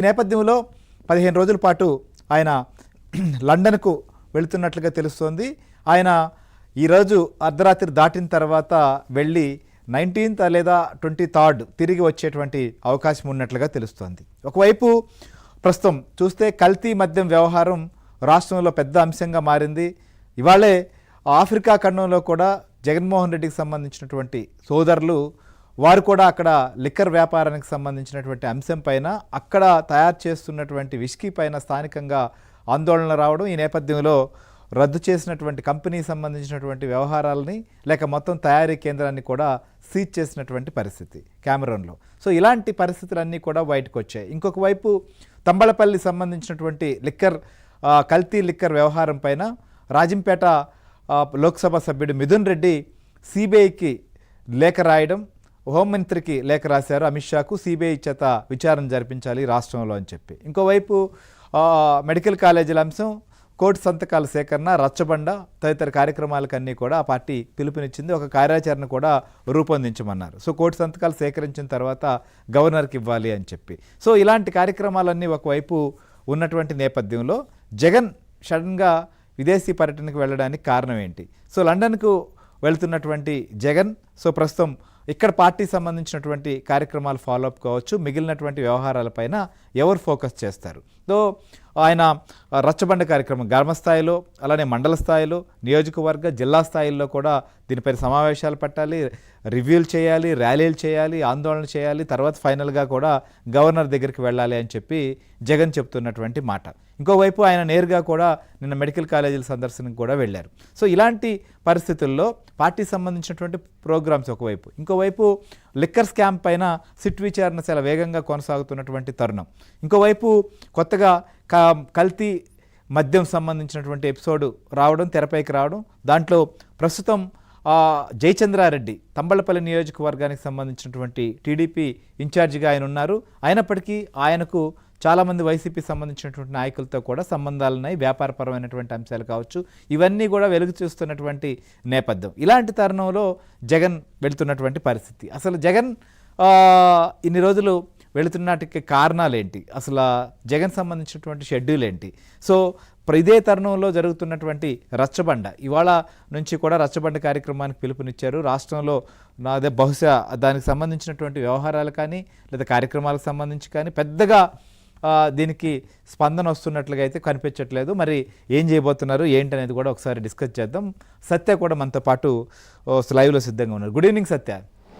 ఈ నేపథ్యంలో 15 రోజుల పాటు ఆయన లండన్కు వెళుతున్నట్లుగా తెలుస్తోంది. ఆయన ఈరోజు అర్ధరాత్రి దాటిన తర్వాత వెళ్ళి 19th లేదా 23rd తిరిగి వచ్చేటువంటి అవకాశం ఉన్నట్లుగా తెలుస్తోంది. ఒకవైపు ప్రస్తుతం చూస్తే కల్తీ మద్యం వ్యవహారం రాష్ట్రంలో పెద్ద అంశంగా మారింది. ఇవాళే ఆఫ్రికా ఖండంలో కూడా జగన్మోహన్ రెడ్డికి సంబంధించినటువంటి సోదరులు వారు కూడా అక్కడ లిక్కర్ వ్యాపారానికి సంబంధించినటువంటి అంశం పైన అక్కడ తయారు చేస్తున్నటువంటి విస్కీ పైన స్థానికంగా ఆందోళన రావడం, ఈ నేపథ్యంలో రద్దు చేసినటువంటి కంపెనీకి సంబంధించినటువంటి వ్యవహారాలని లేక మొత్తం తయారీ కేంద్రాన్ని కూడా సీజ్ చేసినటువంటి పరిస్థితి కెమెరూన్లో. సో ఇలాంటి పరిస్థితులన్నీ కూడా బయటకు వచ్చాయి. ఇంకొక వైపు తంబళపల్లి సంబంధించినటువంటి కల్తీ లిక్కర్ వ్యవహారం పైన రాజంపేట లోక్సభ సభ్యుడు మిథున్ రెడ్డి సిబిఐకి లేఖ రాయడం, హోంమంత్రికి లేఖ రాశారు అమిత్ షాకు, సిబిఐ చేత విచారణ జరిపించాలి రాష్ట్రంలో అని చెప్పి. ఇంకోవైపు మెడికల్ కాలేజీల అంశం, కోర్టు సంతకాల సేకరణ, రచ్చబండ తదితర కార్యక్రమాలకన్నీ కూడా ఆ పార్టీ పిలుపునిచ్చింది. ఒక కార్యాచరణ కూడా రూపొందించమన్నారు. సో కోర్టు సంతకాలు సేకరించిన తర్వాత గవర్నర్కి ఇవ్వాలి అని చెప్పి. సో ఇలాంటి కార్యక్రమాలన్నీ ఒకవైపు ఉన్నటువంటి నేపథ్యంలో జగన్ సడన్గా విదేశీ పర్యటనకు వెళ్ళడానికి కారణం ఏంటి? సో లండన్కు వెళ్తున్నటువంటి జగన్ సో ప్రస్తుతం ఇక్కడ పార్టీ సంబంధించినటువంటి కార్యక్రమాలు ఫాలోఅప్ కావచ్చు, మిగిలినటువంటి వ్యవహారాలపైన ఎవరు ఫోకస్ చేస్తారు? సో ఆయన రచ్చబండ కార్యక్రమం గ్రామ స్థాయిలో, అలానే మండల స్థాయిలో, నియోజకవర్గ జిల్లా స్థాయిల్లో కూడా దీనిపైన సమావేశాలు పెట్టాలి, రివ్యూలు చేయాలి, ర్యాలీలు చేయాలి, ఆందోళన చేయాలి, తర్వాత ఫైనల్గా కూడా గవర్నర్ దగ్గరికి వెళ్ళాలి అని చెప్పి జగన్ చెప్తున్నటువంటి మాట. ఇంకోవైపు ఆయన నేరుగా కూడా నిన్న మెడికల్ కాలేజీల సందర్శనకు కూడా వెళ్ళారు. సో ఇలాంటి పరిస్థితుల్లో పార్టీ సంబంధించినటువంటి ప్రోగ్రామ్స్ ఒకవైపు, ఇంకోవైపు లిక్కర్ స్కామ్ పైన సిట్ విచారణ చాలా వేగంగా కొనసాగుతున్నటువంటి తరుణం, ఇంకోవైపు కొత్తగా కల్తీ మద్యం సంబంధించినటువంటి ఎపిసోడ్ రావడం, తెరపైకి రావడం, దాంట్లో ప్రస్తుతం జయచంద్రారెడ్డి తంబళపల్లి నియోజకవర్గానికి సంబంధించినటువంటి టీడీపీ ఇన్ఛార్జిగా ఆయన ఉన్నారు. అయినప్పటికీ ఆయనకు చాలామంది వైసీపీ సంబంధించినటువంటి నాయకులతో కూడా సంబంధాలు ఉన్నాయి, వ్యాపారపరమైనటువంటి అంశాలు కావచ్చు, ఇవన్నీ కూడా వెలుగు చూస్తున్నటువంటి నేపథ్యం. ఇలాంటి తరుణంలో జగన్ వెళుతున్నటువంటి పరిస్థితి, అసలు జగన్ ఇన్ని రోజులు వెళుతున్నటికి కారణాలు ఏంటి, అసలు జగన్ సంబంధించినటువంటి షెడ్యూల్ ఏంటి? సో ఇదే తరుణంలో జరుగుతున్నటువంటి రచ్చబండ, ఇవాళ నుంచి కూడా రచ్చబండ కార్యక్రమానికి పిలుపునిచ్చారు. రాష్ట్రంలో అదే బహుశా దానికి సంబంధించినటువంటి వ్యవహారాలు కానీ లేదా కార్యక్రమాలకు సంబంధించి కానీ పెద్దగా దీనికి స్పందన వస్తున్నట్లుగా అయితే కనిపించట్లేదు. మరి ఏం చేయబోతున్నారు ఏంటి అనేది కూడా ఒకసారి డిస్కస్ చేద్దాం. సత్య కూడా మనతో పాటు లైవ్లో సిద్ధంగా ఉన్నారు. గుడ్ ఈవినింగ్ సత్య.